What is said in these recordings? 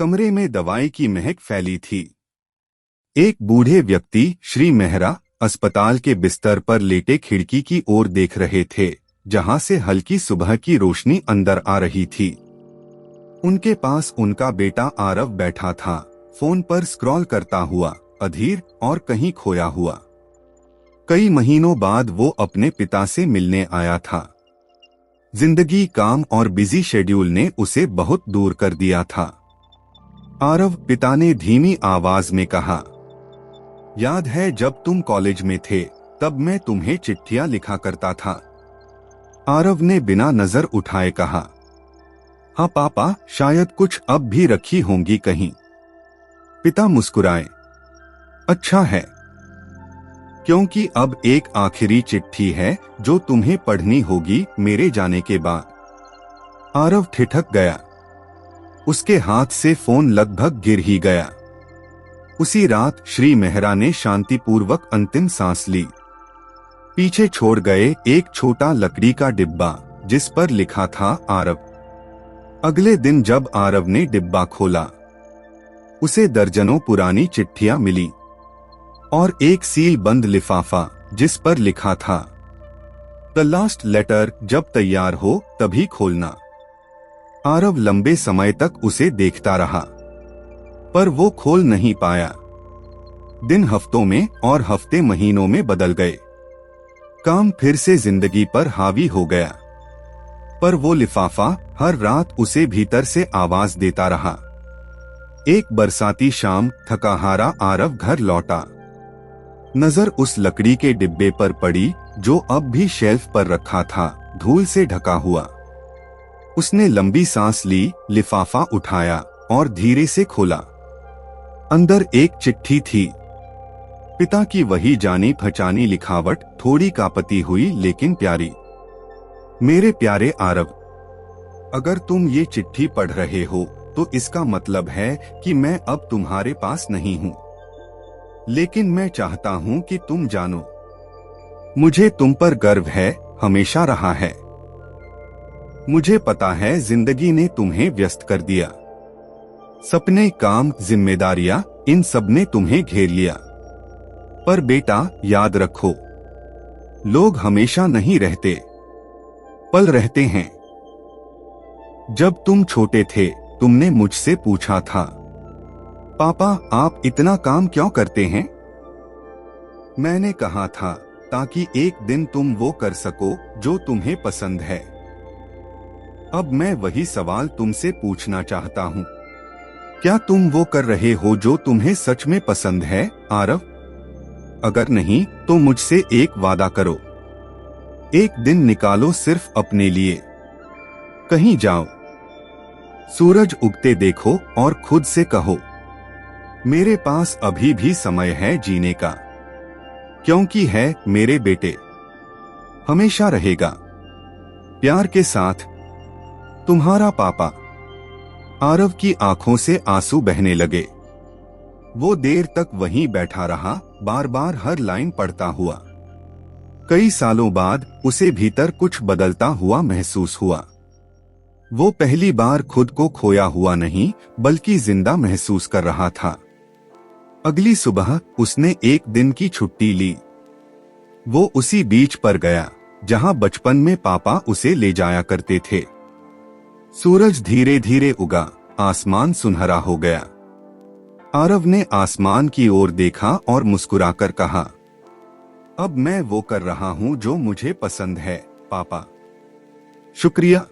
कमरे में दवाई की महक फैली थी। एक बूढ़े व्यक्ति श्री मेहरा अस्पताल के बिस्तर पर लेटे खिड़की की ओर देख रहे थे, जहां से हल्की सुबह की रोशनी अंदर आ रही थी। उनके पास उनका बेटा आरव बैठा था, फोन पर स्क्रॉल करता हुआ, अधीर और कहीं खोया हुआ। कई महीनों बाद वो अपने पिता से मिलने आया था। जिंदगी, काम और बिजी शेड्यूल ने उसे बहुत दूर कर दिया था। आरव, पिता ने धीमी आवाज में कहा, याद है जब तुम कॉलेज में थे, तब मैं तुम्हें चिट्ठियां लिखा करता था। आरव ने बिना नजर उठाए कहा, हाँ पापा, शायद कुछ अब भी रखी होंगी कहीं। पिता मुस्कुराए, अच्छा है, क्योंकि अब एक आखिरी चिट्ठी है जो तुम्हें पढ़नी होगी मेरे जाने के बाद। आरव ठिठक गया। उसके हाथ से फोन लगभग गिर ही गया। उसी रात श्री मेहरा ने शांतिपूर्वक अंतिम सांस ली। पीछे छोड़ गए एक छोटा लकड़ी का डिब्बा जिस पर लिखा था आरव। अगले दिन जब आरव ने डिब्बा खोला, उसे दर्जनों पुरानी चिट्ठियां मिली और एक सील बंद लिफाफा जिस पर लिखा था, द लास्ट लेटर, जब तैयार हो तभी खोलना। आरव लंबे समय तक उसे देखता रहा, पर वो खोल नहीं पाया। दिन हफ्तों में और हफ्ते महीनों में बदल गए। काम फिर से जिंदगी पर हावी हो गया, पर वो लिफाफा हर रात उसे भीतर से आवाज देता रहा। एक बरसाती शाम थकाहारा आरव घर लौटा। नजर उस लकड़ी के डिब्बे पर पड़ी जो अब भी शेल्फ पर रखा था, धूल से ढका हुआ। उसने लंबी सांस ली, लिफाफा उठाया और धीरे से खोला। अंदर एक चिट्ठी थी। पिता की वही जानी पहचानी लिखावट, थोड़ी कापती हुई लेकिन प्यारी। मेरे प्यारे आरव, अगर तुम ये चिट्ठी पढ़ रहे हो तो इसका मतलब है कि मैं अब तुम्हारे पास नहीं हूँ। लेकिन मैं चाहता हूं कि तुम जानो, मुझे तुम पर गर्व है, हमेशा रहा है। मुझे पता है जिंदगी ने तुम्हें व्यस्त कर दिया। सपने, काम, जिम्मेदारियां, इन सब ने तुम्हें घेर लिया। पर बेटा, याद रखो, लोग हमेशा नहीं रहते, पल रहते हैं। जब तुम छोटे थे, तुमने मुझसे पूछा था, पापा आप इतना काम क्यों करते हैं? मैंने कहा था, ताकि एक दिन तुम वो कर सको जो तुम्हें पसंद है। अब मैं वही सवाल तुमसे पूछना चाहता हूँ, क्या तुम वो कर रहे हो जो तुम्हें सच में पसंद है, आरव? अगर नहीं तो मुझसे एक वादा करो। एक दिन निकालो सिर्फ अपने लिए। कहीं जाओ, सूरज उगते देखो और खुद से कहो, मेरे पास अभी भी समय है जीने का, क्योंकि है मेरे बेटे। हमेशा रहेगा। प्यार के साथ, तुम्हारा पापा। आरव की आंखों से आंसू बहने लगे। वो देर तक वहीं बैठा रहा, बार बार हर लाइन पढ़ता हुआ। कई सालों बाद उसे भीतर कुछ बदलता हुआ महसूस हुआ। वो पहली बार खुद को खोया हुआ नहीं, बल्कि जिंदा महसूस कर रहा था। अगली सुबह उसने एक दिन की छुट्टी ली। वो उसी बीच पर गया जहां बचपन में पापा उसे ले जाया करते थे। सूरज धीरे धीरे उगा, आसमान सुनहरा हो गया। आरव ने आसमान की ओर देखा और मुस्कुराकर कहा, अब मैं वो कर रहा हूं जो मुझे पसंद है, पापा। शुक्रिया।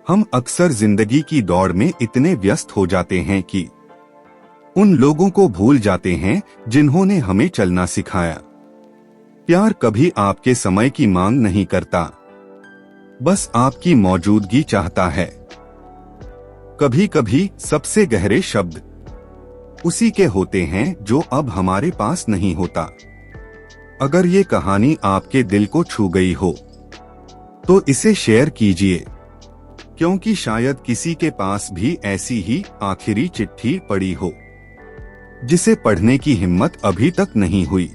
हम अक्सर जिंदगी की दौड़ में इतने व्यस्त हो जाते हैं कि उन लोगों को भूल जाते हैं जिन्होंने हमें चलना सिखाया। प्यार कभी आपके समय की मांग नहीं करता, बस आपकी मौजूदगी चाहता है। कभी कभी सबसे गहरे शब्द उसी के होते हैं जो अब हमारे पास नहीं होता। अगर ये कहानी आपके दिल को छू गई हो तो इसे शेयर कीजिए, क्योंकि शायद किसी के पास भी ऐसी ही आखिरी चिट्ठी पड़ी हो जिसे पढ़ने की हिम्मत अभी तक नहीं हुई।